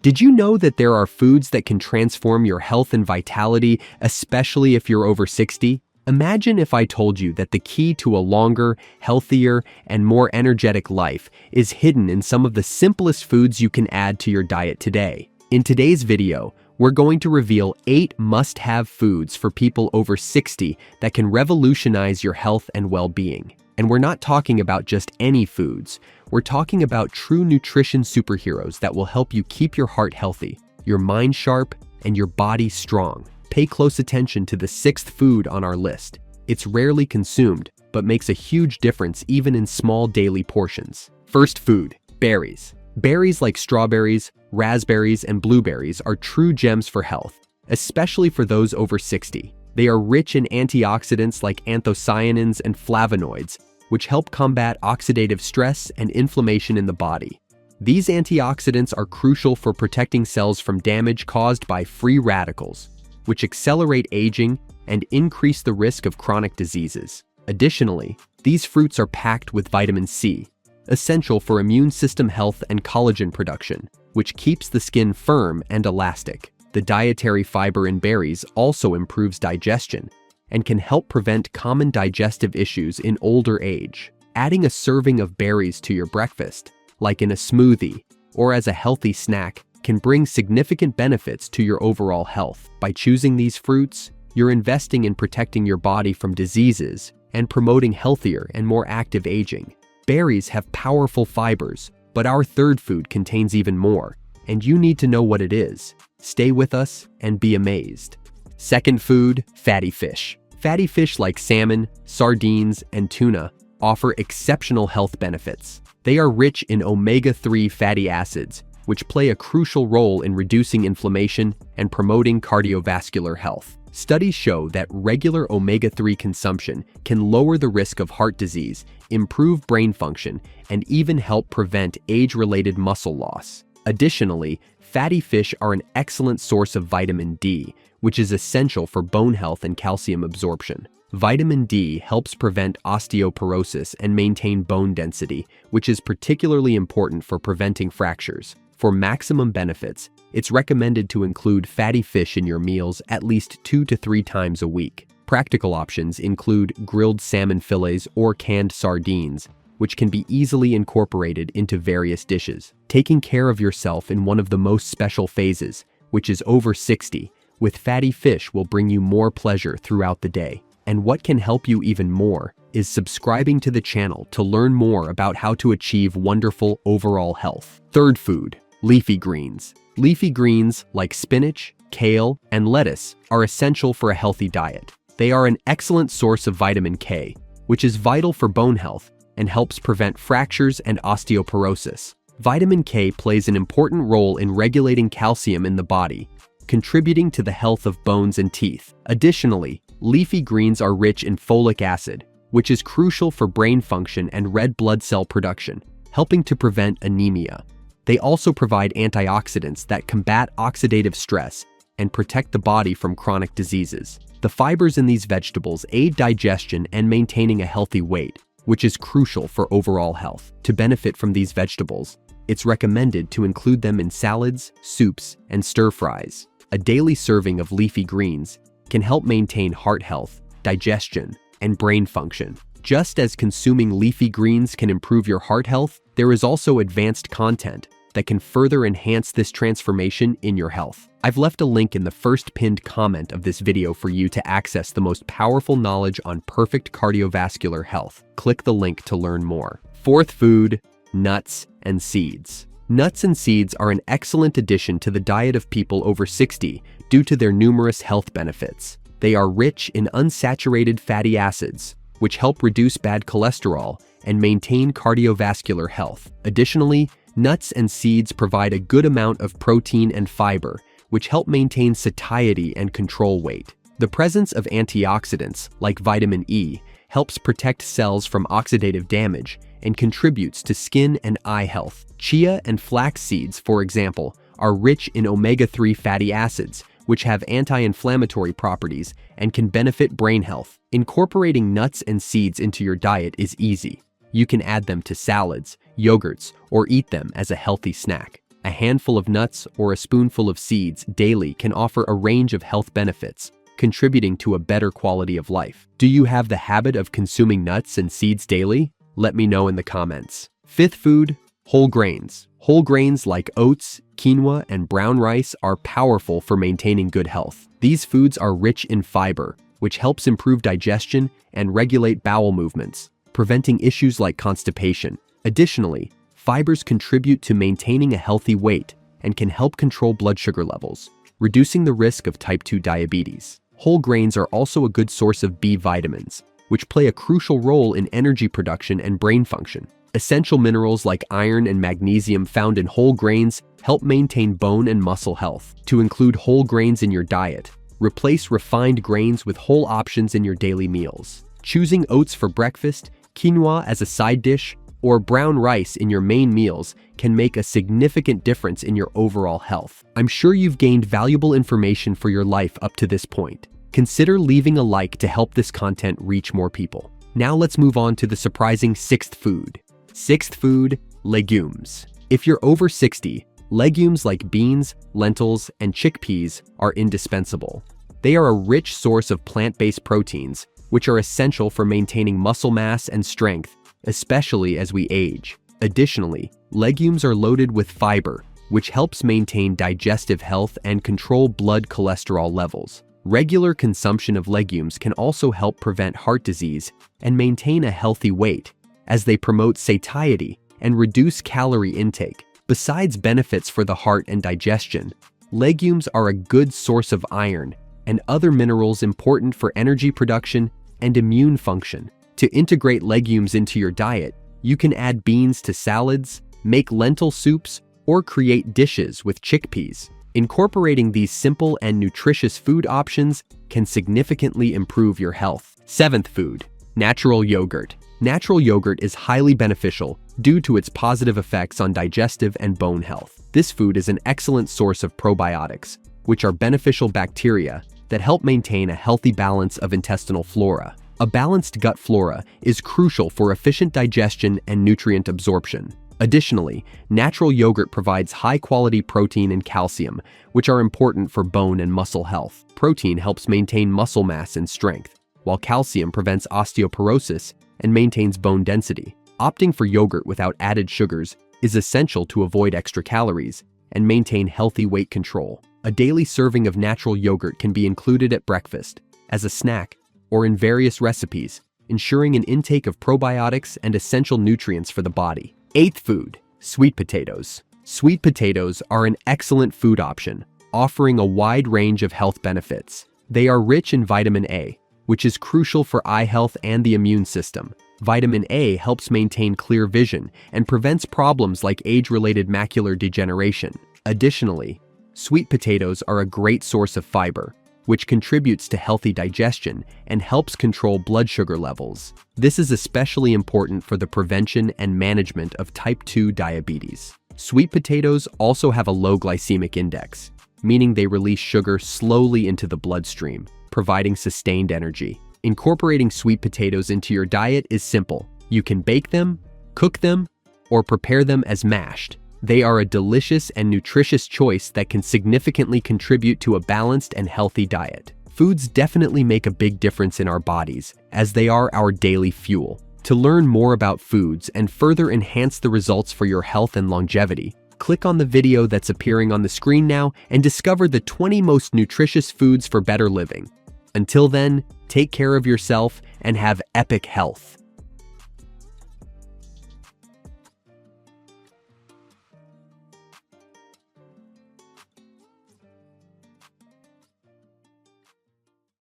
Did you know that there are foods that can transform your health and vitality, especially if you're over 60? Imagine if I told you that the key to a longer, healthier, and more energetic life is hidden in some of the simplest foods you can add to your diet today. In today's video, we're going to reveal 8 must-have foods for people over 60 that can revolutionize your health and well-being. And we're not talking about just any foods. We're talking about true nutrition superheroes that will help you keep your heart healthy, your mind sharp, and your body strong. Pay close attention to the 6th food on our list. It's rarely consumed, but makes a huge difference even in small daily portions. First food, berries. Berries like strawberries, raspberries, and blueberries are true gems for health, especially for those over 60. They are rich in antioxidants like anthocyanins and flavonoids, which help combat oxidative stress and inflammation in the body. These antioxidants are crucial for protecting cells from damage caused by free radicals, which accelerate aging and increase the risk of chronic diseases. Additionally, these fruits are packed with vitamin C, essential for immune system health and collagen production, which keeps the skin firm and elastic. The dietary fiber in berries also improves digestion and can help prevent common digestive issues in older age. Adding a serving of berries to your breakfast, like in a smoothie or as a healthy snack, can bring significant benefits to your overall health. By choosing these fruits, you're investing in protecting your body from diseases and promoting healthier and more active aging. Berries have powerful fibers, but our third food contains even more, and you need to know what it is. Stay with us and be amazed. Second food, fatty fish. Fatty fish like salmon, sardines, and tuna offer exceptional health benefits. They are rich in omega-3 fatty acids, which play a crucial role in reducing inflammation and promoting cardiovascular health. Studies show that regular omega-3 consumption can lower the risk of heart disease, improve brain function, and even help prevent age-related muscle loss. Additionally, fatty fish are an excellent source of vitamin D, which is essential for bone health and calcium absorption. Vitamin D helps prevent osteoporosis and maintain bone density, which is particularly important for preventing fractures. For maximum benefits, it's recommended to include fatty fish in your meals at least 2 to 3 times a week. Practical options include grilled salmon fillets or canned sardines, which can be easily incorporated into various dishes. Taking care of yourself in one of the most special phases, which is over 60, with fatty fish will bring you more pleasure throughout the day. And what can help you even more is subscribing to the channel to learn more about how to achieve wonderful overall health. Third food, leafy greens. Leafy greens like spinach, kale, and lettuce are essential for a healthy diet. They are an excellent source of vitamin K, which is vital for bone health and helps prevent fractures and osteoporosis. Vitamin K plays an important role in regulating calcium in the body, contributing to the health of bones and teeth. Additionally, leafy greens are rich in folic acid, which is crucial for brain function and red blood cell production, helping to prevent anemia. They also provide antioxidants that combat oxidative stress and protect the body from chronic diseases. The fibers in these vegetables aid digestion and maintaining a healthy weight, which is crucial for overall health. To benefit from these vegetables, it's recommended to include them in salads, soups, and stir-fries. A daily serving of leafy greens can help maintain heart health, digestion, and brain function. Just as consuming leafy greens can improve your heart health, there is also advanced content that can further enhance this transformation in your health. I've left a link in the first pinned comment of this video for you to access the most powerful knowledge on perfect cardiovascular health. Click the link to learn more. Fourth food, nuts and seeds. Nuts and seeds are an excellent addition to the diet of people over 60 due to their numerous health benefits. They are rich in unsaturated fatty acids, which help reduce bad cholesterol and maintain cardiovascular health. Additionally, nuts and seeds provide a good amount of protein and fiber, which help maintain satiety and control weight. The presence of antioxidants, like vitamin E, helps protect cells from oxidative damage and contributes to skin and eye health. Chia and flax seeds, for example, are rich in omega-3 fatty acids, which have anti-inflammatory properties and can benefit brain health. Incorporating nuts and seeds into your diet is easy. You can add them to salads, yogurts, or eat them as a healthy snack. A handful of nuts or a spoonful of seeds daily can offer a range of health benefits, contributing to a better quality of life. Do you have the habit of consuming nuts and seeds daily? Let me know in the comments. Fifth food, whole grains. Whole grains like oats, quinoa, and brown rice are powerful for maintaining good health. These foods are rich in fiber, which helps improve digestion and regulate bowel movements, preventing issues like constipation. Additionally, fibers contribute to maintaining a healthy weight and can help control blood sugar levels, reducing the risk of type 2 diabetes. Whole grains are also a good source of B vitamins, which play a crucial role in energy production and brain function. Essential minerals like iron and magnesium found in whole grains help maintain bone and muscle health. To include whole grains in your diet, replace refined grains with whole options in your daily meals. Choosing oats for breakfast, quinoa as a side dish, or brown rice in your main meals can make a significant difference in your overall health. I'm sure you've gained valuable information for your life up to this point. Consider leaving a like to help this content reach more people. Now let's move on to the surprising sixth food. Sixth food, legumes. If you're over 60, legumes like beans, lentils, and chickpeas are indispensable. They are a rich source of plant-based proteins, which are essential for maintaining muscle mass and strength, especially as we age. Additionally, legumes are loaded with fiber, which helps maintain digestive health and control blood cholesterol levels. Regular consumption of legumes can also help prevent heart disease and maintain a healthy weight, as they promote satiety and reduce calorie intake. Besides benefits for the heart and digestion, legumes are a good source of iron and other minerals important for energy production and immune function. To integrate legumes into your diet, you can add beans to salads, make lentil soups, or create dishes with chickpeas. Incorporating these simple and nutritious food options can significantly improve your health. Seventh food, natural yogurt. Natural yogurt is highly beneficial due to its positive effects on digestive and bone health. This food is an excellent source of probiotics, which are beneficial bacteria that help maintain a healthy balance of intestinal flora. A balanced gut flora is crucial for efficient digestion and nutrient absorption. Additionally, natural yogurt provides high-quality protein and calcium, which are important for bone and muscle health. Protein helps maintain muscle mass and strength, while calcium prevents osteoporosis and maintains bone density. Opting for yogurt without added sugars is essential to avoid extra calories and maintain healthy weight control. A daily serving of natural yogurt can be included at breakfast, as a snack, or in various recipes, ensuring an intake of probiotics and essential nutrients for the body. Eighth food, sweet potatoes. Sweet potatoes are an excellent food option, offering a wide range of health benefits. They are rich in vitamin A, which is crucial for eye health and the immune system. Vitamin A helps maintain clear vision and prevents problems like age-related macular degeneration. Additionally, sweet potatoes are a great source of fiber, which contributes to healthy digestion and helps control blood sugar levels. This is especially important for the prevention and management of type 2 diabetes. Sweet potatoes also have a low glycemic index, meaning they release sugar slowly into the bloodstream, providing sustained energy. Incorporating sweet potatoes into your diet is simple. You can bake them, cook them, or prepare them as mashed. They are a delicious and nutritious choice that can significantly contribute to a balanced and healthy diet. Foods definitely make a big difference in our bodies, as they are our daily fuel. To learn more about foods and further enhance the results for your health and longevity, click on the video that's appearing on the screen now and discover the 20 most nutritious foods for better living. Until then, take care of yourself and have epic health.